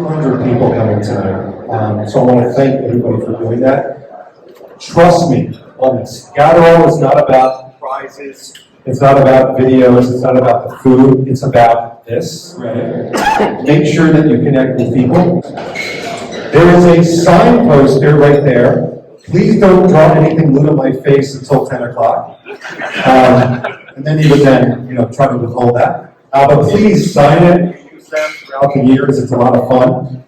200 people coming tonight. So I want to thank everybody for doing that. Trust me on this. Gatherall is not about prizes. It's not about videos. It's not about the food. It's about this. Right? Make sure that you connect with people. There is a sign poster right there. Please don't draw anything lit on my face until 10 o'clock. And then you would try to withhold that. But please sign it. Use them throughout the years. It's a lot of fun.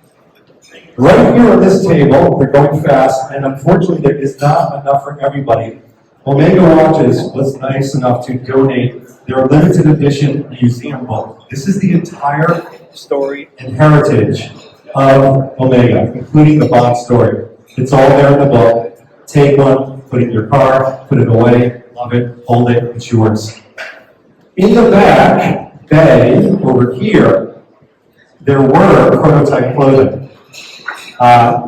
Right here on this table, they're going fast, and unfortunately there is not enough for everybody. Omega Watches was nice enough to donate their limited edition museum book. This is the entire story and heritage of Omega, including the Bond story. It's all there in the book. Take one, put it in your car, put it away, love it, hold it, it's yours. In the back bay, over here, there were prototype clothing.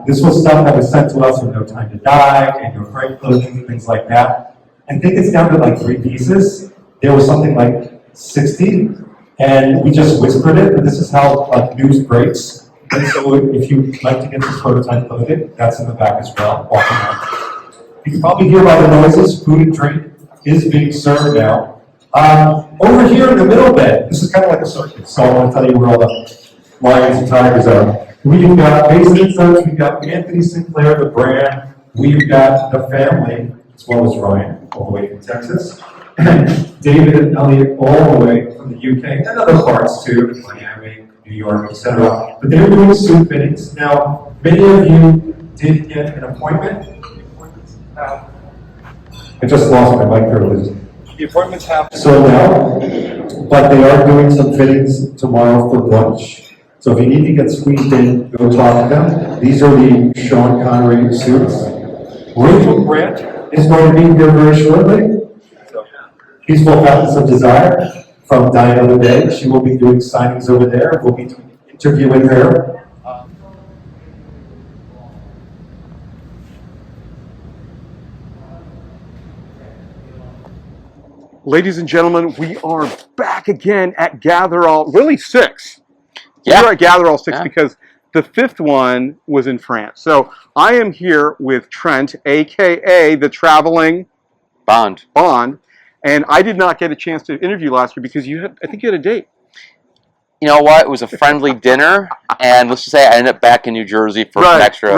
This was stuff that was sent to us from No Time to Die, and your Frank clothing, things like that. I think it's down to like 3 pieces. There was something like 60, and we just whispered it, but this is how news breaks. And so if you'd like to get this prototype clothing, that's in the back as well. Walking out. You can probably hear by the noises, food and drink is being served now. Over here in the middle bed, this is kind of like a circus, so I want to tell you where all the lions and tigers are. We've got Mason and Sons, we've got Anthony Sinclair, the brand, we've got the family, as well as Ryan, all the way from Texas, and David and Elliot, all the way from the UK, and other parts too, Miami, New York, etc. But they're doing suit fittings. Now, many of you did get an appointment. I just lost my mic privilege. The appointments have sold out, but they are doing some fittings tomorrow for lunch. So if you need to get squeezed in, go talk to them. These are the Sean Connery suits. Rachel Grant is going to be here very shortly. Peaceful Fountains of Desire from Die Another Day. She will be doing signings over there. We'll be interviewing her. Ladies and gentlemen, we are back again at Gatherall, really 6. Yeah. We're at Gatherall 6 because the 5th one was in France. So I am here with Trent, a.k.a. the traveling Bond. And I did not get a chance to interview last year because I think you had a date. You know what? It was a friendly dinner, and let's just say I ended up back in New Jersey for some extra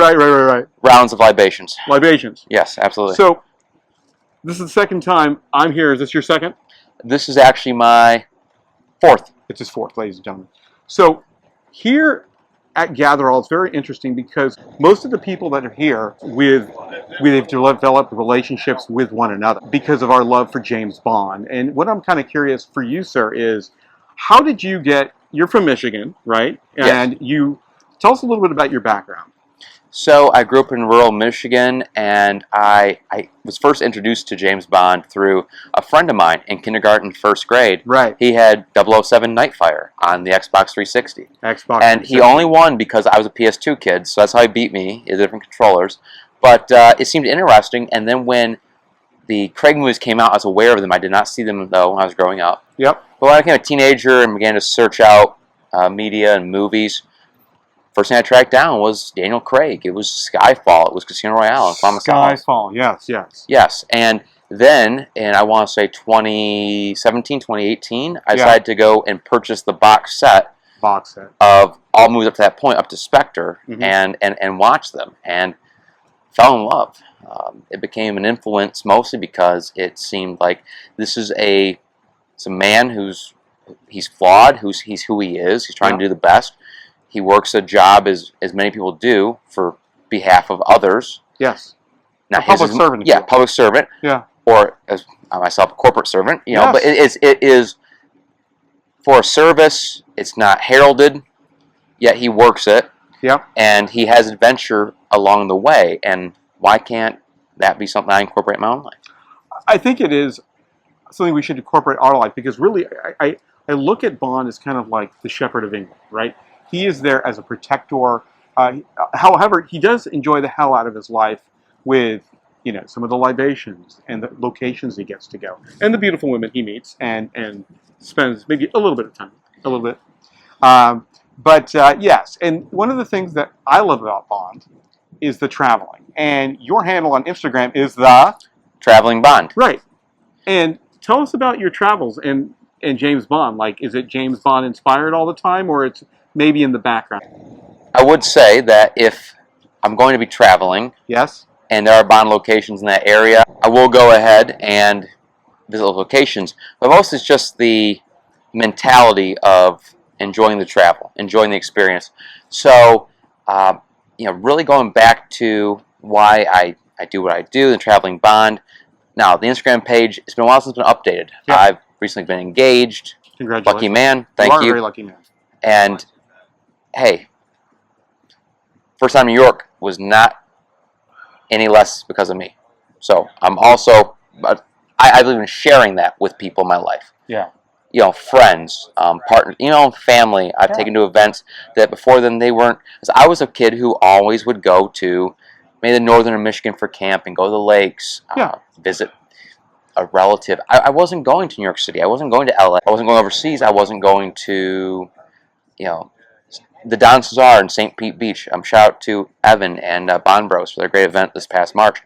rounds of libations. Libations. Yes, absolutely. So this is the second time I'm here. Is this your second? This is actually my 4th. It's his 4th, ladies and gentlemen. So here at Gatherall, it's very interesting because most of the people that are here we've developed relationships with one another because of our love for James Bond. And what I'm kind of curious for you, sir, is how did you you're from Michigan, right? And yes. Tell us a little bit about your background. So I grew up in rural Michigan, and I was first introduced to James Bond through a friend of mine in kindergarten, 1st grade. Right. He had 007 Nightfire on the Xbox 360. And 360. He only won because I was a PS2 kid, so that's how he beat me, in different controllers. But it seemed interesting, and then when the Craig movies came out, I was aware of them. I did not see them, though, when I was growing up. Yep. But when I became a teenager and began to search out media and movies, first thing I tracked down was Daniel Craig. It was Skyfall. It was Casino Royale. Skyfall, yes. Yes, and then, I want to say 2017, 2018, I decided to go and purchase the box set of all movies up to that point, up to Spectre, and watch them, and fell in love. It became an influence mostly because it seemed like this is it's a man he's flawed, he's who he is, he's trying to do the best. He works a job as many people do for behalf of others. Yes. Now, public servant. Yeah, public servant. Yeah. Or as myself, a corporate servant. You know, but it is for a service. It's not heralded, yet he works it. Yep. And he has adventure along the way. And why can't that be something I incorporate in my own life? I think it is something we should incorporate in our life because really, I look at Bond as kind of like the shepherd of England, right? He is there as a protector. However, he does enjoy the hell out of his life with, some of the libations and the locations he gets to go, and the beautiful women he meets, and spends maybe a little bit of time, But yes, and one of the things that I love about Bond is the traveling. And your handle on Instagram is the Traveling Bond. right. And tell us about your travels and James Bond. Like, is it James Bond inspired all the time, or it's maybe in the background? I would say that if I'm going to be traveling Yes. and there are Bond locations in that area, I will go ahead and visit those locations. But most it's just the mentality of enjoying the travel, enjoying the experience. So, really going back to why I do what I do, the Traveling Bond. Now, the Instagram page, it's been a while since it's been updated. Yeah. I've recently been engaged. Congratulations. Lucky man. You Thank are you. a very lucky man. And, hey, first time in New York was not any less because of me. So I'm also, I believe in sharing that with people in my life. Yeah. Friends, partners, family. I've taken to events that before then they weren't. Cause I was a kid who always would go to maybe the northern Michigan for camping, go to the lakes, visit a relative. I wasn't going to New York City. I wasn't going to LA. I wasn't going overseas. I wasn't going to, the Don Cesar in St. Pete Beach. Shout out to Evan and Bond Bros for their great event this past March.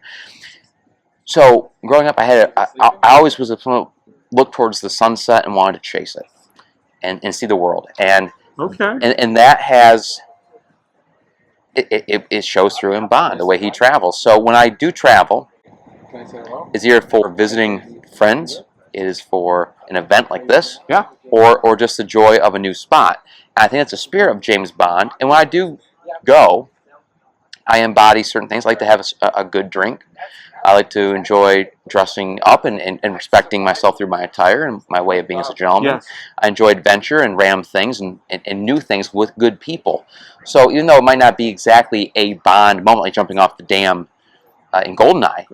So growing up, I always was a look towards the sunset and wanted to chase it and see the world. And Okay. and that has it shows through in Bond the way he travels. So when I do travel, it's either for visiting friends, it is for an event like this, Yeah. or just the joy of a new spot. And I think that's the spirit of James Bond. And when I do go, I embody certain things. I like to have a good drink. I like to enjoy dressing up and respecting myself through my attire and my way of being as a gentleman. Yes. I enjoy adventure and random things and new things with good people. So even though it might not be exactly a Bond moment like jumping off the dam in Goldeneye,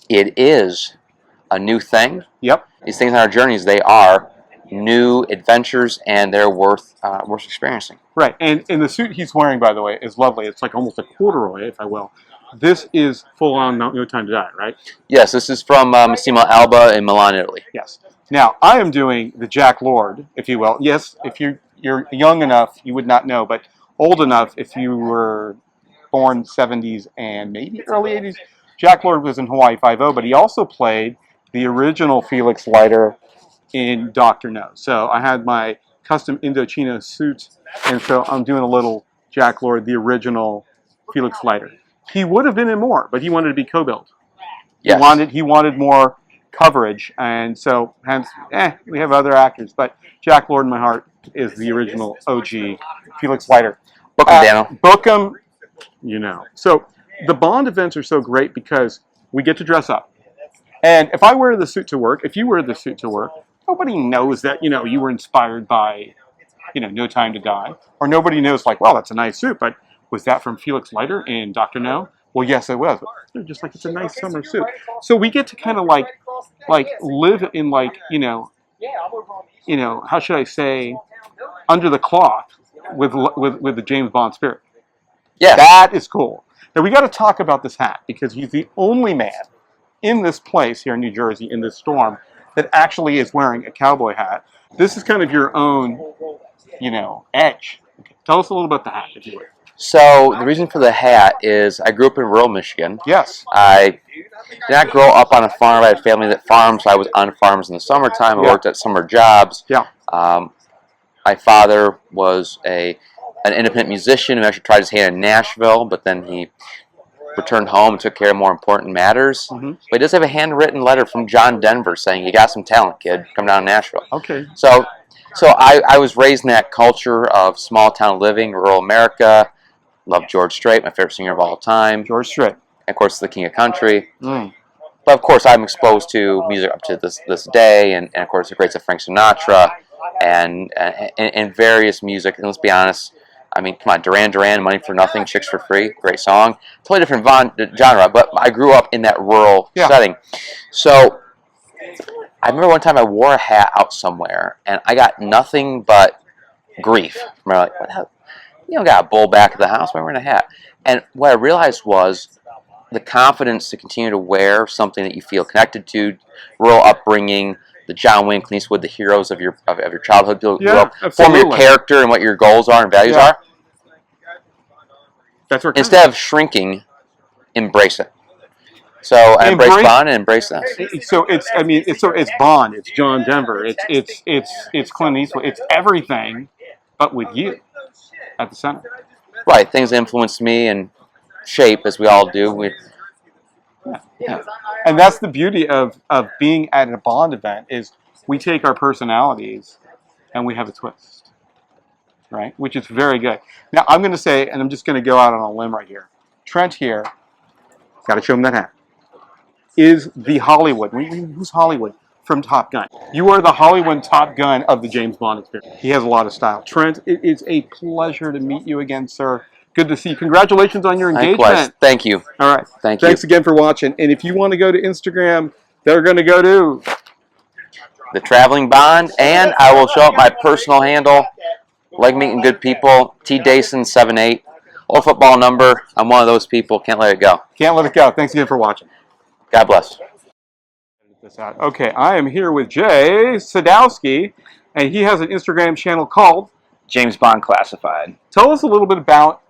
it is a new thing. Yep. These things on our journeys, they are new adventures and they're worth experiencing. Right. And the suit he's wearing, by the way, is lovely. It's like almost a corduroy, if I will. This is full on No Time to Die, right? Yes, this is from Massimo Alba in Milan, Italy. Yes. Now, I am doing the Jack Lord, if you will. Yes, if you're young enough, you would not know, but old enough, if you were born 70s and maybe early 80s, Jack Lord was in Hawaii Five-0, but he also played the original Felix Leiter in Dr. No. So I had my custom Indochino suit, and so I'm doing a little Jack Lord, the original Felix Leiter. He would have been in more, but he wanted to be co-billed. Yes. He wanted more coverage, and so hence, we have other actors, but Jack Lord in my heart is the original OG Felix Leiter. Book him, Daniel. Book him, So the Bond events are so great because we get to dress up. And if I wear the suit to work, if you wear the suit to work, nobody knows that, you were inspired by, No Time to Die. Or nobody knows, like, well, that's a nice suit, but was that from Felix Leiter in Dr. No? Well, yes, it was. But just like, it's a nice summer suit. So we get to kind of like live in how should I say, under the cloth with the James Bond spirit. Yes. That is cool. Now we got to talk about this hat because he's the only man in this place here in New Jersey in this storm that actually is wearing a cowboy hat. This is kind of your own, edge. Okay. Tell us a little about the hat, if you would. So the reason for the hat is I grew up in rural Michigan. Yes. I did not grow up on a farm. I had a family that farmed, so I was on farms in the summertime. I worked at summer jobs. Yeah. My father was an independent musician who actually tried his hand in Nashville, but then he returned home and took care of more important matters. Mm-hmm. But he does have a handwritten letter from John Denver saying, "You got some talent, kid. Come down to Nashville." Okay. So I was raised in that culture of small town living, rural America. Love George Strait, my favorite singer of all time. George Strait. And of course, the King of Country. Mm. But of course, I'm exposed to music up to this day, and of course, the greats of Frank Sinatra and various music. And let's be honest, I mean, come on, Duran Duran, Money for Nothing, Chicks for Free, great song. Totally different genre, but I grew up in that rural setting. So I remember one time I wore a hat out somewhere, and I got nothing but grief. From like, what the hell? Got a bull back at the house. Why am I wearing a hat? And what I realized was the confidence to continue to wear something that you feel connected to, rural upbringing, the John Wayne, Clint Eastwood, the heroes of your childhood. Form your absolutely. character and what your goals are and values are. That's where Instead of shrinking, embrace it. So I embrace Bond and embrace that. So it's Bond, it's John Denver, it's Clint Eastwood, it's everything, but with you at the center. Right, things that influenced me and shape, as we all do. Yeah. And that's the beauty of being at a Bond event is we take our personalities and we have a twist, right? Which is very good. Now I'm going to say, and I'm just going to go out on a limb right here. Trent here, got to show him that hat, is the Hollywood. Who's Hollywood? From Top Gun. You are the Hollywood Top Gun of the James Bond experience. He has a lot of style. Trent, it is a pleasure to meet you again, sir. Good to see you. Congratulations on your engagement. Likewise. Thank you. All right. Thanks again for watching. And if you want to go to Instagram, they're going to go to The Traveling Bond, and I will show up my personal handle. Like meeting good people. T Dason 78. Old football number. I'm one of those people. Can't let it go. Can't let it go. Thanks again for watching. God bless. Okay, I am here with Jay Sadowski, and he has an Instagram channel called James Bond Classified. Tell us a little bit about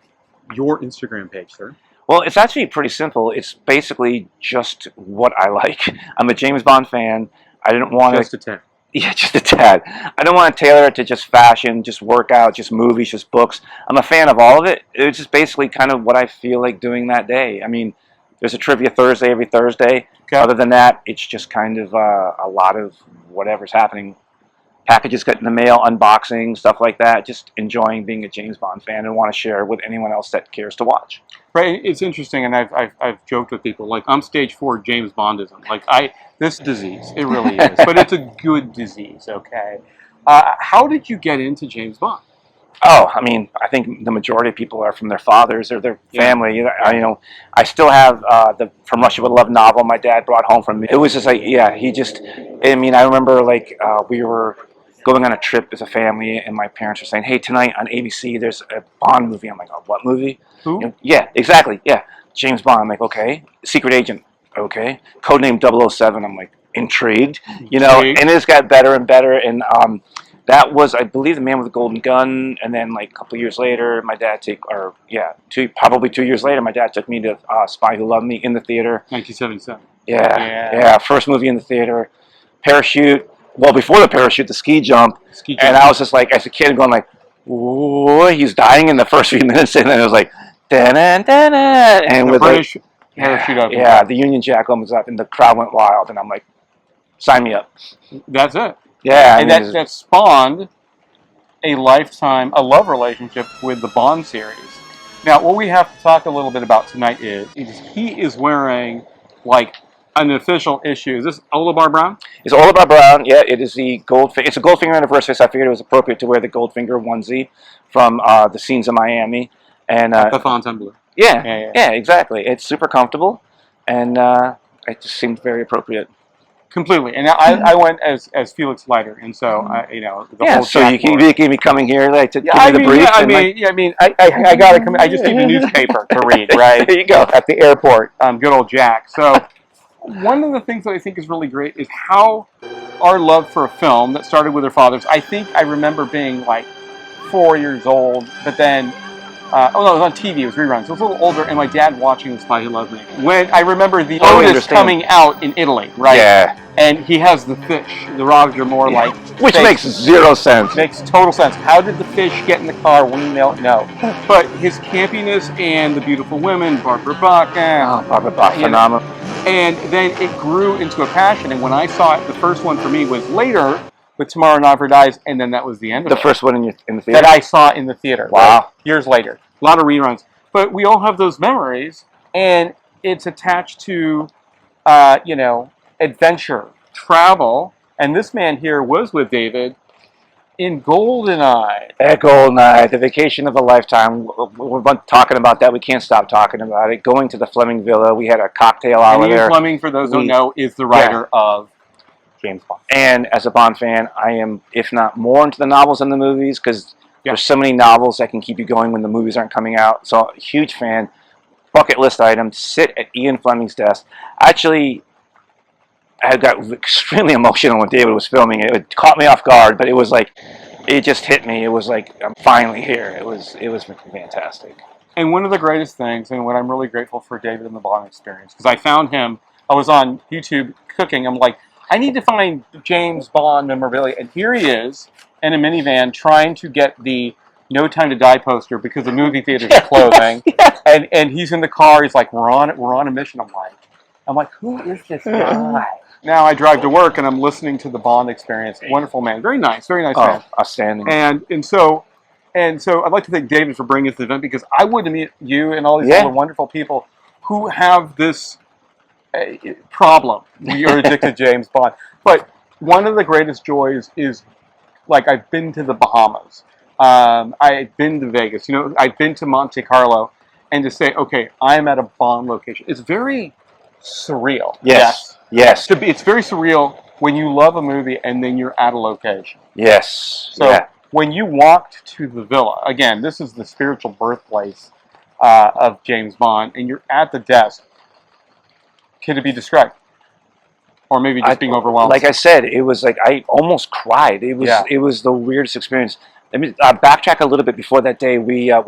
your Instagram page, sir. Well, it's actually pretty simple. It's basically just what I like. I'm a James Bond fan. I didn't want Just a tad. Yeah, just a tad. I don't want to tailor it to just fashion, just workout, just movies, just books. I'm a fan of all of it. It's just basically kind of what I feel like doing that day. I mean, there's a Trivia Thursday every Thursday. Okay. Other than that, it's just kind of a lot of whatever's happening. Packages get in the mail, unboxing, stuff like that. Just enjoying being a James Bond fan and want to share with anyone else that cares to watch. Right, it's interesting, and I've joked with people, like, I'm stage 4 James Bondism. Like, this disease, it really is, but it's a good disease, okay? How did you get into James Bond? Oh, I mean, I think the majority of people are from their fathers or their family. Yeah. I still have the From Russia with Love novel my dad brought home from me. It was just like, I remember, like, we were going on a trip as a family, and my parents were saying, hey, tonight on ABC, there's a Bond movie. I'm like, oh, what movie? Who? Yeah, exactly, yeah. James Bond. I'm like, okay. Secret Agent. Okay. Codename 007. I'm like, intrigued. And it's got better and better, and that was, I believe, The Man with the Golden Gun, and then like a couple years later, my dad probably 2 years later, my dad took me to Spy Who Loved Me in the theater. 1977. Yeah, first movie in the theater. Parachute. Well, before the parachute, the ski jump. And I was just like, as a kid, going like, "Whoa, he's dying in the first few minutes," and then it was like, "Da-na, da-na," and the with British parachute up. Yeah, the Union Jack opens up, and the crowd went wild, and I'm like, "Sign me up." That's it. Yeah, and that spawned a love relationship with the Bond series. Now, what we have to talk a little bit about tonight is he is wearing, like, an official issue. Is this Olabar Brown? It's Olabar Brown. Yeah, it is the Goldfinger. It's a Goldfinger anniversary, so I figured it was appropriate to wear the Goldfinger onesie from the scenes in Miami. And the Fontainebleau. Yeah, exactly. It's super comfortable, and it just seemed very appropriate. Completely, and I went as Felix Leiter, and so the whole. So you can be coming here, like, to give me the brief. I gotta come. I just need the newspaper to read, right? There you go. At the airport, good old Jack. So one of the things that I think is really great is how our love for a film that started with our fathers. I think I remember being like 4 years old, but then it was on TV. It was reruns. So I was a little older, and my dad watching The Spy Who Loved Me. When I remember the Otis coming out in Italy, right? Yeah. And he has the fish, the Roger Moore, like... Which makes zero sense. Makes total sense. How did the fish get in the car? We know. No. But his campiness and the beautiful women, Barbara Bach. Barbara Bach, phenomenal. And then it grew into a passion. And when I saw it, the first one for me was later with Tomorrow Never Dies, and then that was the end of it. The first one in the theater? That I saw in the theater. Wow. Right? Years later. A lot of reruns. But we all have those memories, and it's attached to, adventure, travel, and this man here was with David in GoldenEye. GoldenEye, the vacation of a lifetime. We're talking about that. We can't stop talking about it. Going to the Fleming Villa. We had a cocktail hour there. Ian Fleming, for those who don't know, is the writer of James Bond. And as a Bond fan, I am, if not more, into the novels than the movies, because there's so many novels that can keep you going when the movies aren't coming out. So, huge fan. Bucket list item, sit at Ian Fleming's desk. Actually, I got extremely emotional when David was filming it. It caught me off guard, but it was like, it just hit me. It was like, I'm finally here. It was fantastic. And one of the greatest things, and what I'm really grateful for David and the Bond experience, because I found him, I was on YouTube cooking. I'm like, I need to find James Bond memorabilia. And here he is in a minivan trying to get the No Time to Die poster because the movie theaters are closing. And he's in the car. He's like, we're on a mission. I'm like, who is this guy? Now I drive to work and I'm listening to the Bond experience. Wonderful man. Very nice man. Outstanding. And so I'd like to thank David for bringing us to the event, because I wanted to meet you and all these other wonderful people who have this problem. We are addicted to James Bond. But one of the greatest joys is, like, I've been to the Bahamas. I've been to Vegas. You know, I've been to Monte Carlo. And to say, okay, I'm at a Bond location, it's very surreal. Yes. It's very surreal when you love a movie and then you're at a location. Yes. So when you walked to the villa, again, this is the spiritual birthplace of James Bond, and you're at the desk. Can it be described? Or maybe just being overwhelmed? Like I said, it was like I almost cried. It was the weirdest experience. Let me backtrack a little bit. Before that day, we were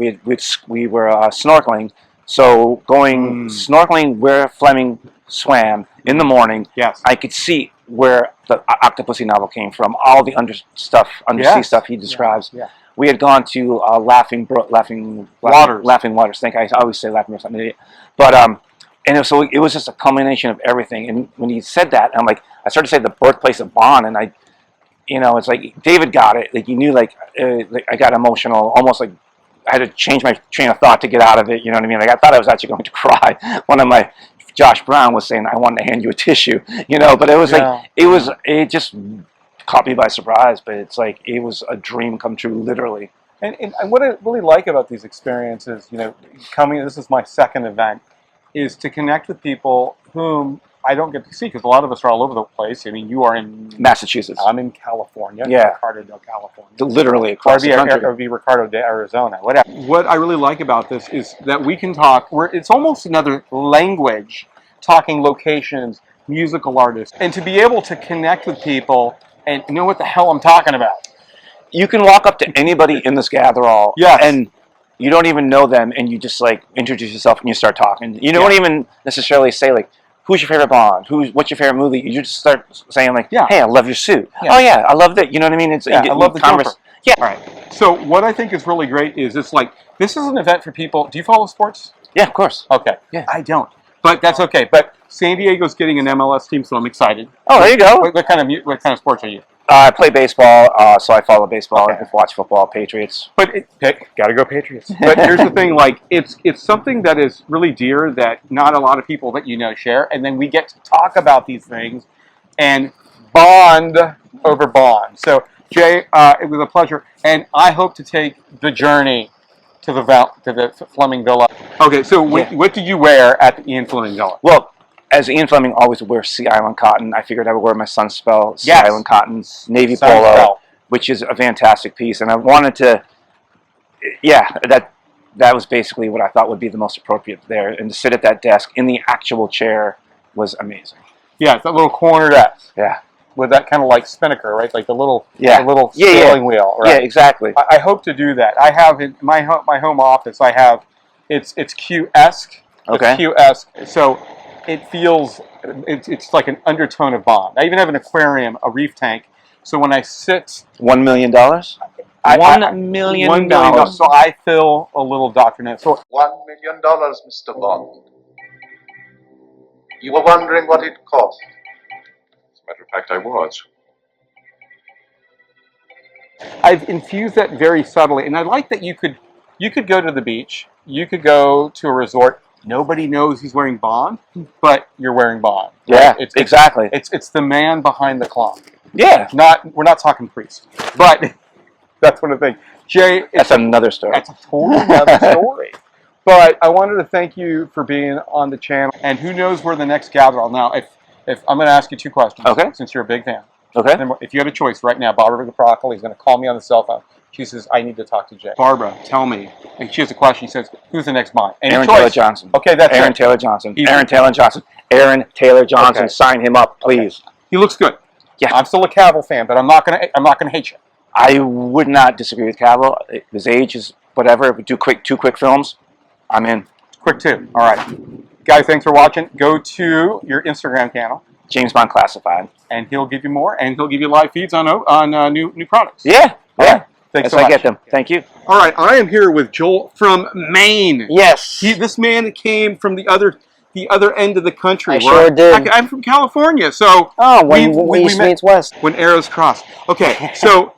snorkeling. So going snorkeling where Fleming swam in the morning, I could see where the Octopussy novel came from. All the undersea stuff he describes. We had gone to Laughing Waters. Think I always say Laughing Waters. I'm an idiot. But and so it was just a culmination of everything. And when he said that, I'm like, I started to say the birthplace of Bond, and it's like David got it. Like, you knew, like I got emotional, almost like I had to change my train of thought to get out of it. You know what I mean? Like, I thought I was actually going to cry. One of my Josh Brown was saying, "I wanted to hand you a tissue," but it was like it just caught me by surprise. But it's like it was a dream come true, literally. And what I really like about these experiences, this is my second event, is to connect with people whom I don't get to see, because a lot of us are all over the place. I mean, you are in Massachusetts. I'm in California. Yeah. Ricardo del California. Literally across the country. Or be Ricardo de Arizona, whatever. What I really like about this is that we can talk, it's almost another language, talking locations, musical artists, and to be able to connect with people and know what the hell I'm talking about. You can walk up to anybody in this gatherall, and you don't even know them, and you just like introduce yourself and you start talking. You don't even necessarily say like, who's your favorite Bond? What's your favorite movie? You just start saying like, hey, I love your suit. Oh yeah, I love that. You know what I mean? I love the jumper. Yeah. All right. So what I think is really great is it's like, this is an event for people. Do you follow sports? Yeah, of course. Okay. Yeah. I don't. But that's okay. But San Diego's getting an MLS team, so I'm excited. Oh, there you go. What kind of sports are you? I play baseball, so I follow baseball. I watch football, Patriots. But gotta go Patriots. But here's the thing: like, it's something that is really dear that not a lot of people that share, and then we get to talk about these things and bond over Bond. So, Jay, it was a pleasure, and I hope to take the journey to the Fleming Villa. Okay, so what did you wear at the Ian Fleming Villa? Well, as Ian Fleming always wears Sea Island cotton, I figured I would wear my Sunspell Sea Island cotton navy polo, which is a fantastic piece. And I wanted to, that was basically what I thought would be the most appropriate there. And to sit at that desk in the actual chair was amazing. Yeah, it's that little corner desk. Yeah. With that kind of like spinnaker, right? Like the little steering wheel, right? Yeah, exactly. I hope to do that. I have in my home office, it's Q-esque. Okay. It's Q-esque. So it feels, it's like an undertone of Bond. I even have an aquarium, a reef tank. So when I sit... $1 million? $1 million. So I feel a little Dr. No. So $1 million, Mr. Bond. You were wondering what it cost. As a matter of fact, I was. I've infused that very subtly, and I like that you could go to the beach, you could go to a resort. Nobody knows he's wearing Bond, but you're wearing Bond. Right? Yeah, exactly. It's the man behind the clock. Yeah. We're not talking priest, but that's one of the things. Jay, that's another story. That's a totally another story. But I wanted to thank you for being on the channel, and who knows where the next gather. Now, if I'm going to ask you two questions, since you're a big fan. Okay. If you had a choice right now, Barbara Broccoli is going to call me on the cell phone. She says, I need to talk to Jay. Barbara, tell me. And she has a question. She says, who's the next Bond? Aaron Taylor Johnson. Okay, that's Aaron Taylor Johnson. Aaron Taylor Johnson. Aaron Taylor Johnson. Sign him up, please. He looks good. Yeah. I'm still a Cavill fan, but I'm not gonna hate you. I would not disagree with Cavill. His age is whatever. If we do two quick films, I'm in. Quick too. All right, guys. Thanks for watching. Go to your Instagram channel, James Bond Classified. and he'll give you more, and he'll give you live feeds on new products. Yeah. All Yeah. right. Thanks As so I much. get them. Thank you. All right, I am here with Joel from Maine. Yes. This man came from the other end of the country. I sure did. I'm from California, so Oh, when we East met meets West. when arrows cross. Okay, so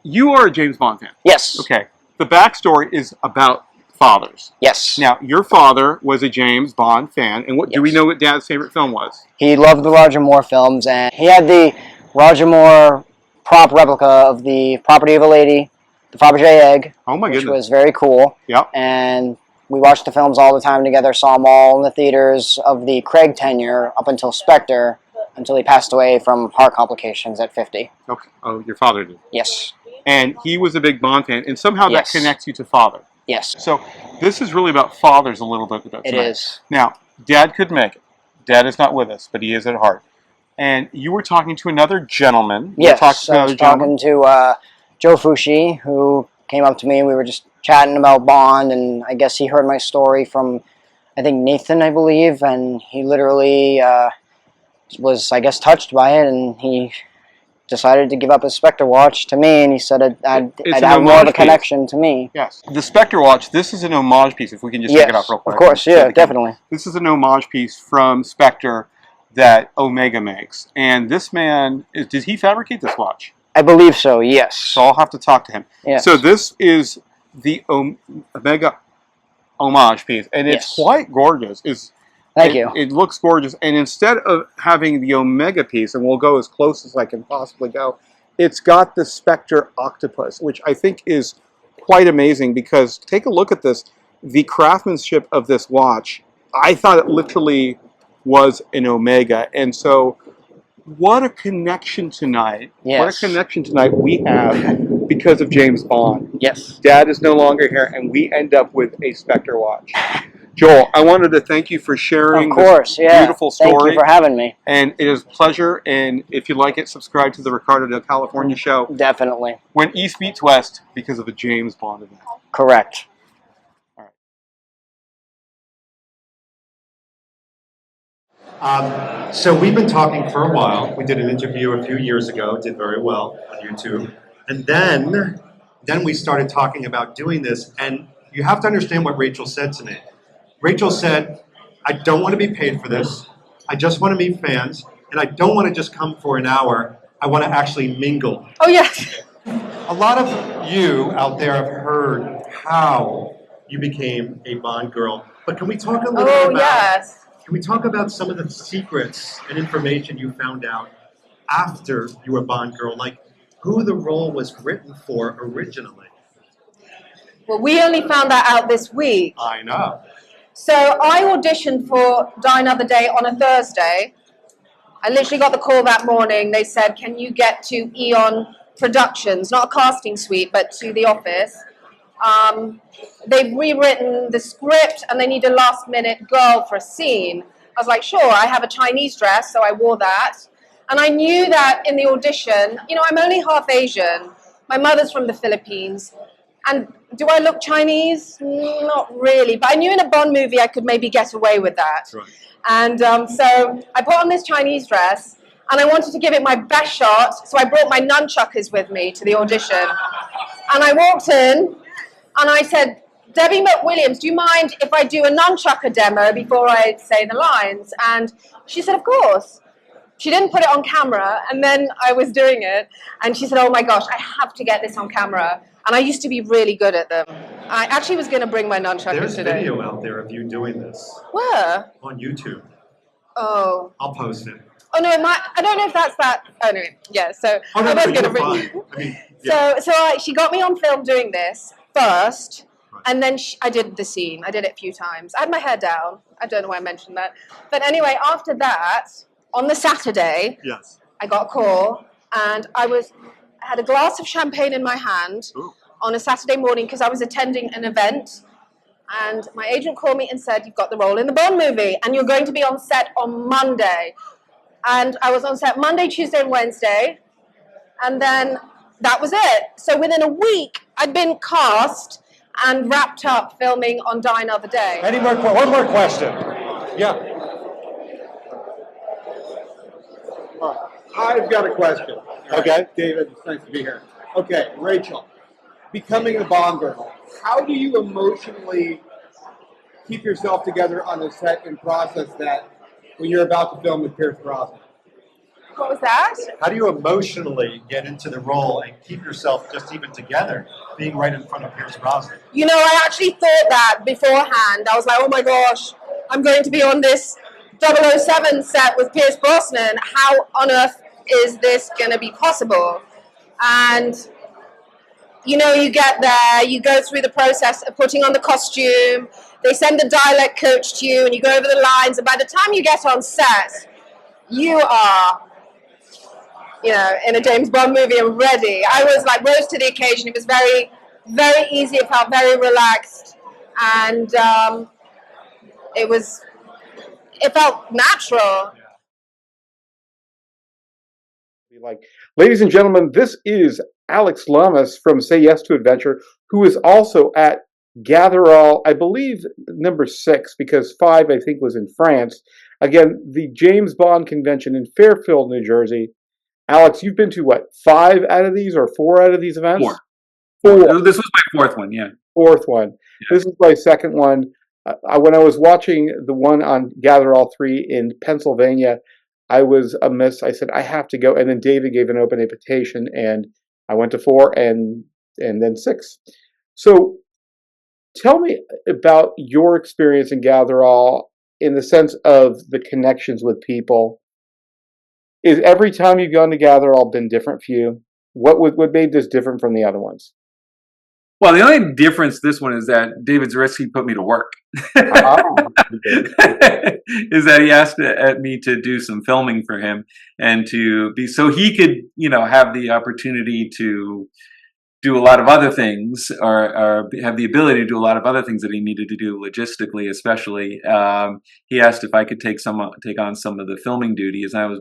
you are a James Bond fan. Yes. Okay, the backstory is about fathers. Yes. Now, your father was a James Bond fan, and do we Yes. know what Dad's favorite film was? He loved the Roger Moore films, and he had the Roger Moore prop replica of the Property of a Lady, the Fabergé egg, Oh my which goodness! was very cool. Yep. And we watched the films all the time together, saw them all in the theaters of the Craig tenure up until Spectre, until he passed away from heart complications at 50. Okay. Oh, your father did, Yes. and he was a big Bond fan, and somehow Yes. that connects you to father. Yes. So this is really about fathers a little bit. It tonight. is. Now, Dad could make it. Dad is not with us, but he is at heart. And you were talking to another gentleman. You were Yes, talking to I was another gentleman. talking to Joe Fushi, who came up to me. We were just chatting about Bond, and I guess he heard my story from, I think, Nathan, I believe, and he literally was, I guess, touched by it, and he decided to give up his Spectre watch to me, and he said It's I'd an have more of homage a connection to me. Yes. The Spectre watch, this is an homage piece, if we can just Yes, take it off real quick. of course, So yeah, we can- definitely. This is an homage piece from Spectre that Omega makes. And this man, did he fabricate this watch? I believe so, yes. So I'll have to talk to him. Yes. So this is the Omega homage piece, and it's Yes. quite gorgeous. Thank you. It looks gorgeous, and instead of having the Omega piece, and we'll go as close as I can possibly go, it's got the Spectre octopus, which I think is quite amazing because take a look at this. The craftsmanship of this watch, I thought it literally was an Omega, and so what a connection tonight. Yes. What a connection tonight we have because of James Bond. Yes. Dad is no longer here, and we end up with a Spectre watch. Joel, I wanted to thank you for sharing Of course, this yeah. beautiful story. Thank you for having me. And it is a pleasure, and if you like it, subscribe to the Ricardo del California show Definitely. when East meets West because of the James Bond event. Correct. So we've been talking for a while. We did an interview a few years ago, did very well on YouTube. And then we started talking about doing this. And you have to understand what Rachel said to me. Rachel said, I don't want to be paid for this. I just want to meet fans. And I don't want to just come for an hour. I want to actually mingle. Oh, yes. A lot of you out there have heard how you became a Bond girl. But can we talk a little bit Oh, about... yes. Can we talk about some of the secrets and information you found out after you were Bond girl, like who the role was written for originally? Well, we only found that out this week. I know. So I auditioned for Die Another Day on a Thursday. I literally got the call that morning. They said, can you get to Eon Productions, not a casting suite, but to the office. They've rewritten the script and they need a last minute girl for a scene. I was like, sure, I have a Chinese dress, so I wore that. And I knew that in the audition, you know, I'm only half Asian. My mother's from the Philippines. And do I look Chinese? Not really. But I knew in a Bond movie I could maybe get away with that. Right. And so I put on this Chinese dress and I wanted to give it my best shot. So I brought my nunchuckers with me to the audition. And I walked in and I said, Debbie McWilliams, do you mind if I do a nunchucker demo before I say the lines? And she said, of course. She didn't put it on camera, and then I was doing it, and she said, oh my gosh, I have to get this on camera. And I used to be really good at them. I actually was going to bring my nunchuckers There's today. video out there of you doing this Where? on YouTube. Oh. I'll post it. Oh no, I don't know if that's that. Oh no, yeah. So Oh, no, I was no, going to you're bring. fine. I mean, yeah. So she got me on film doing this first, Right. and then I did the scene. I did it a few times. I had my hair down. I don't know why I mentioned that. But anyway, after that, on the Saturday, Yes. I got a call, and I had a glass of champagne in my hand Ooh. on a Saturday morning because I was attending an event. And my agent called me and said, you've got the role in the Bond movie, and you're going to be on set on Monday. And I was on set Monday, Tuesday, and Wednesday. And then that was it. So within a week, I'd been cast and wrapped up filming on Die Another Day. One more question. Yeah. I've got a question. Okay. David, it's nice to be here. Okay, Rachel, becoming a Bond girl, how do you emotionally keep yourself together on the set and process that when you're about to film with Pierce Brosnan? What was that? How do you emotionally get into the role and keep yourself just even together, being right in front of Pierce Brosnan? You know, I actually thought that beforehand. I was like, oh my gosh, I'm going to be on this 007 set with Pierce Brosnan. How on earth is this going to be possible? And, you know, you get there, you go through the process of putting on the costume, they send the dialect coach to you, and you go over the lines, and by the time you get on set, you are, you know, in a James Bond movie and ready. I was like, rose to the occasion. It was very, very easy. It felt very relaxed, and it felt natural. Like, ladies and gentlemen, this is Alex Lamas from Say Yes to Adventure, who is also at Gather All, I believe number 6, because 5 I think was in France. Again, the James Bond convention in Fairfield, New Jersey. Alex, you've been to what, 5 out of these or 4 out of these events? 4. 4. This was my 4th one, yeah. 4th one. Yeah. This is my 2nd one. When I was watching the one on Gather All 3 in Pennsylvania, I was amiss. I said, I have to go. And then David gave an open invitation, and I went to 4 and then 6. So tell me about your experience in Gather All in the sense of the connections with people. Is every time you've gone to Gather All been different for you? What made this different from the other ones? Well, the only difference this one is that David Zaritsky put me to work. Is that he asked me to do some filming for him and to be so he could, you know, have the opportunity to do a lot of other things or have the ability to do a lot of other things that he needed to do logistically, especially. He asked if I could take on some of the filming duties. I was,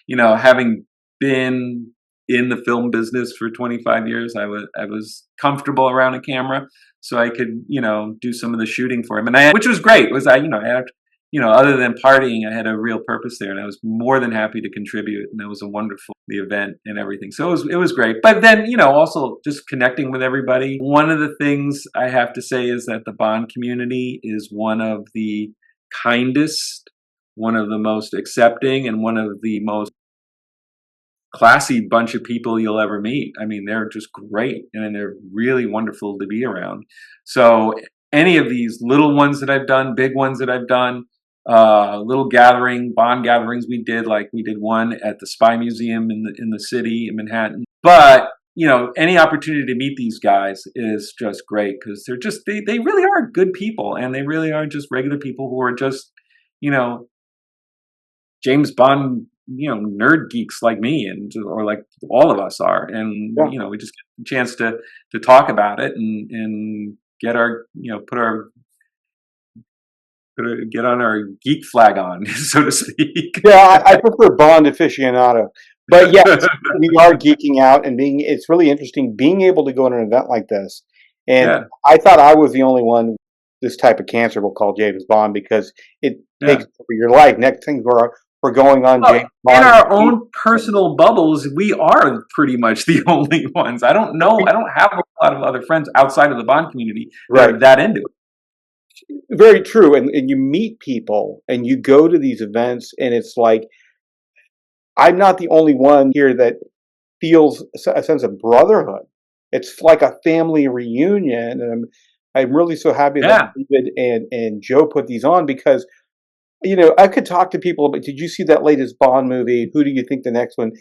you know, having been in the film business for 25 years, I was comfortable around a camera, so I could, you know, do some of the shooting for him, and which was great. Other than partying, I had a real purpose there, and I was more than happy to contribute. And it was a wonderful the event and everything. So it was great. But then, you know, also just connecting with everybody. One of the things I have to say is that the Bond community is one of the kindest, one of the most accepting, and one of the most classy bunch of people you'll ever meet. I mean, they're just great, and they're really wonderful to be around. So any of these little ones that I've done, big ones that I've done, little Bond gatherings we did one at the Spy Museum in the city in Manhattan. But, you know, any opportunity to meet these guys is just great, because they really are good people, and they really are just regular people who are just, you know, James Bond, you know, nerd geeks like me, or like all of us are. And, yeah, you know, we just get a chance to talk about it and get our, you know, get on our geek flag on, so to speak. Yeah, I prefer Bond aficionado. But yes, we are geeking out, and it's really interesting being able to go to an event like this. And yeah, I thought I was the only one this type of cancer will call James Bond, because it takes over your life. Next thing we're going on James Bond. In our own personal bubbles, we are pretty much the only ones. I don't have a lot of other friends outside of the Bond community that are that into it. Very true. And you meet people and you go to these events, and it's like, I'm not the only one here that feels a sense of brotherhood. It's like a family reunion. And I'm really so happy that David and Joe put these on, because, you know, I could talk to people about, did you see that latest Bond movie? Who do you think the next one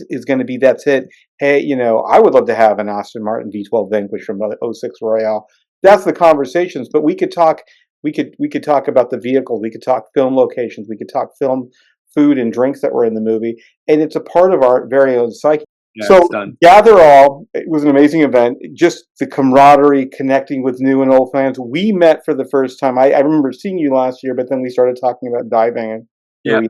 is going to be? That's it. Hey, you know, I would love to have an Aston Martin V12 Vanquish from 06 Royale. That's the conversations. But we could talk. We could talk about the vehicles. We could talk film locations. We could talk film, food, and drinks that were in the movie. And it's a part of our very own psyche. Yeah, so Gather All, it was an amazing event. Just the camaraderie, connecting with new and old fans. We met for the first time. I remember seeing you last year, but then we started talking about diving. And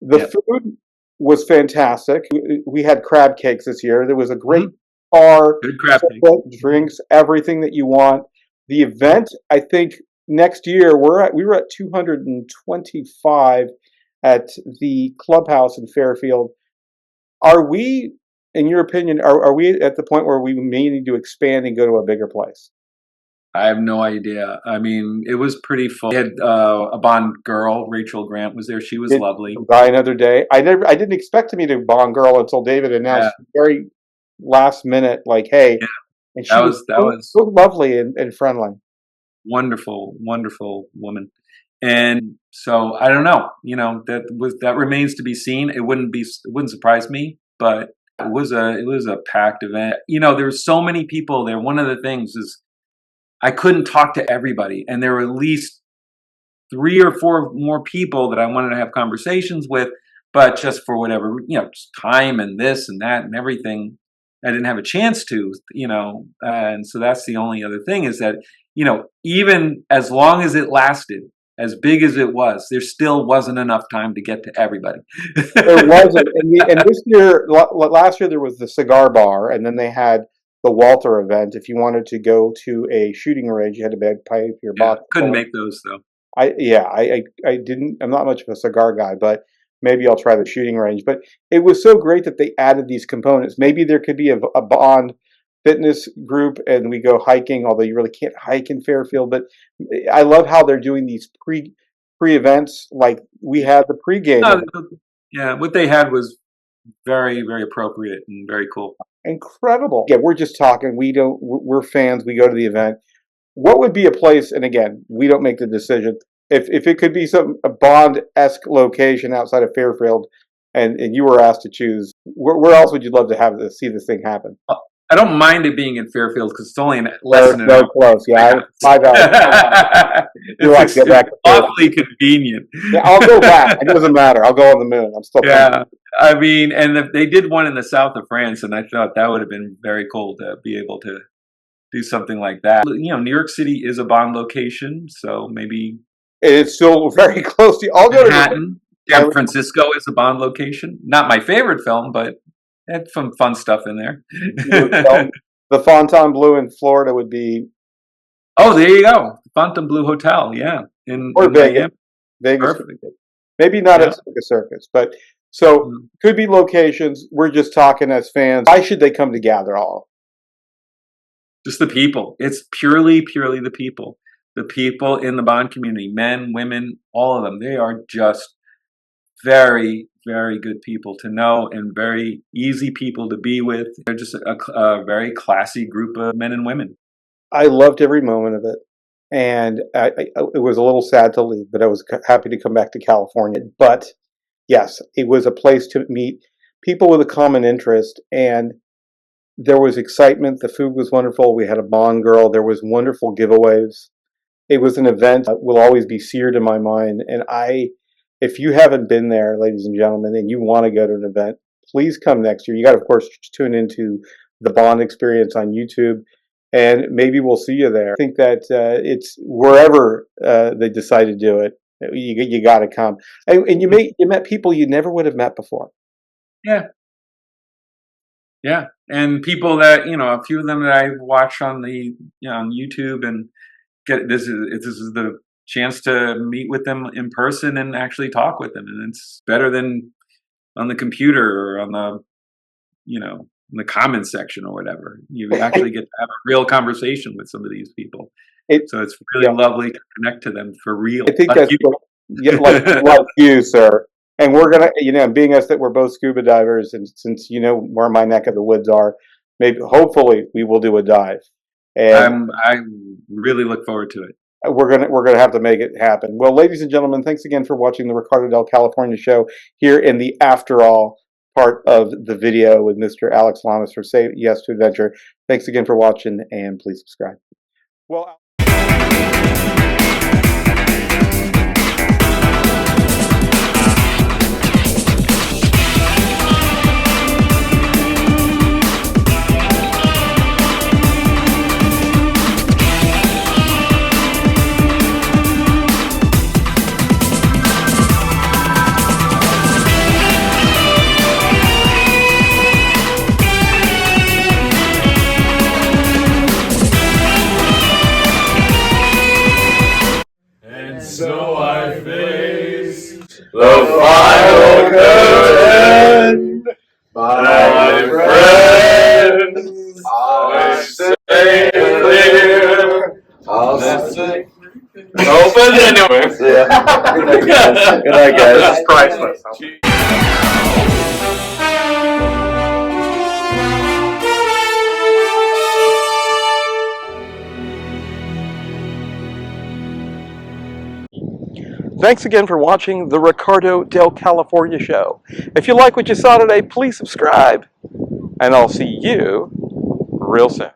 The Yep. food was fantastic. We had crab cakes this year. There was a great bar, Good crab cake. drinks, everything that you want. The event, I think next year we were at 225 at the clubhouse in Fairfield. Are we, in your opinion, are we at the point where we may need to expand and go to a bigger place? I have no idea. I mean, it was pretty full. We had a Bond girl, Rachel Grant, was there. She was lovely. Die Another Day. I didn't expect to meet a Bond girl until David announced very last minute, like, hey, Yeah. and she was so lovely and friendly. Wonderful, wonderful woman. And so I don't know. You know, that remains to be seen. It wouldn't surprise me, but it was a packed event. You know, there were so many people there. One of the things is I couldn't talk to everybody, and there were at least 3 or 4 more people that I wanted to have conversations with, but just for whatever, just time and this and that and everything, I didn't have a chance to, and so that's the only other thing is that, even as long as it lasted, as big as it was, there still wasn't enough time to get to everybody. There wasn't. And this year, last year, there was the cigar bar, and then they had the Walter event. If you wanted to go to a shooting range, you had to pay for your box. Couldn't make those though. I didn't. I'm not much of a cigar guy, but maybe I'll try the shooting range. But it was so great that they added these components. Maybe there could be a Bond fitness group, and we go hiking. Although you really can't hike in Fairfield, but I love how they're doing these pre events. Like we had the pregame. Yeah, what they had was very, very appropriate and very cool. Incredible. Yeah, we're just talking. We're fans. We go to the event. What would be a place? And again, we don't make the decision. If it could be a Bond-esque location outside of Fairfield, and you were asked to choose, where else would you love to see this thing happen? I don't mind it being in Fairfield because it's only less than an hour. Close. Yeah, 5 hours. It's awfully convenient. Yeah, I'll go back. It doesn't matter. I'll go on the moon. I'm still. Yeah, I mean, and they did one in the south of France, and I thought that would have been very cool to be able to do something like that. New York City is a Bond location, so maybe it's still very close to. I'll go Manhattan. San Francisco is a Bond location. Not my favorite film, but it had some fun stuff in there. The Fontainebleau in Florida would be. Oh, there you go, Fontainebleau Hotel. Yeah, in Vegas. Vegas, maybe not at Circus, but so could be locations. We're just talking as fans. Why should they come to Gatherall? Just the people. It's purely the people. The people in the Bond community, men, women, all of them. They are just very, very good people to know and very easy people to be with. They're just a very classy group of men and women. I loved every moment of it. And it was a little sad to leave, but I was happy to come back to California. But yes, it was a place to meet people with a common interest. And there was excitement. The food was wonderful. We had a Bond girl. There was wonderful giveaways. It was an event that will always be seared in my mind. And if you haven't been there, ladies and gentlemen, and you want to go to an event, please come next year. You got to, of course, tune into the Bond Experience on YouTube, and maybe we'll see you there. I think that it's wherever they decide to do it, you got to come. And you met people you never would have met before. Yeah. Yeah, and people that a few of them that I watch on on YouTube and get this is the chance to meet with them in person and actually talk with them, and it's better than on the computer or on the in the comments section or whatever. You actually get to have a real conversation with some of these people. So it's really lovely to connect to them for real. I think that's like you, sir. And we're gonna, being us that we're both scuba divers, and since where my neck of the woods are, hopefully, we will do a dive. And I really look forward to it. We're gonna have to make it happen. Well, ladies and gentlemen, thanks again for watching the Ricardo Del California show here in the After All part of the video with Mr. Alex Lamas for Say Yes to Adventure. Thanks again for watching, and please subscribe. Well. Open anyway. Yeah. Good night, guys. Good night, guys. It's priceless. Thanks again for watching the Ricardo del California Show. If you like what you saw today, please subscribe, and I'll see you real soon.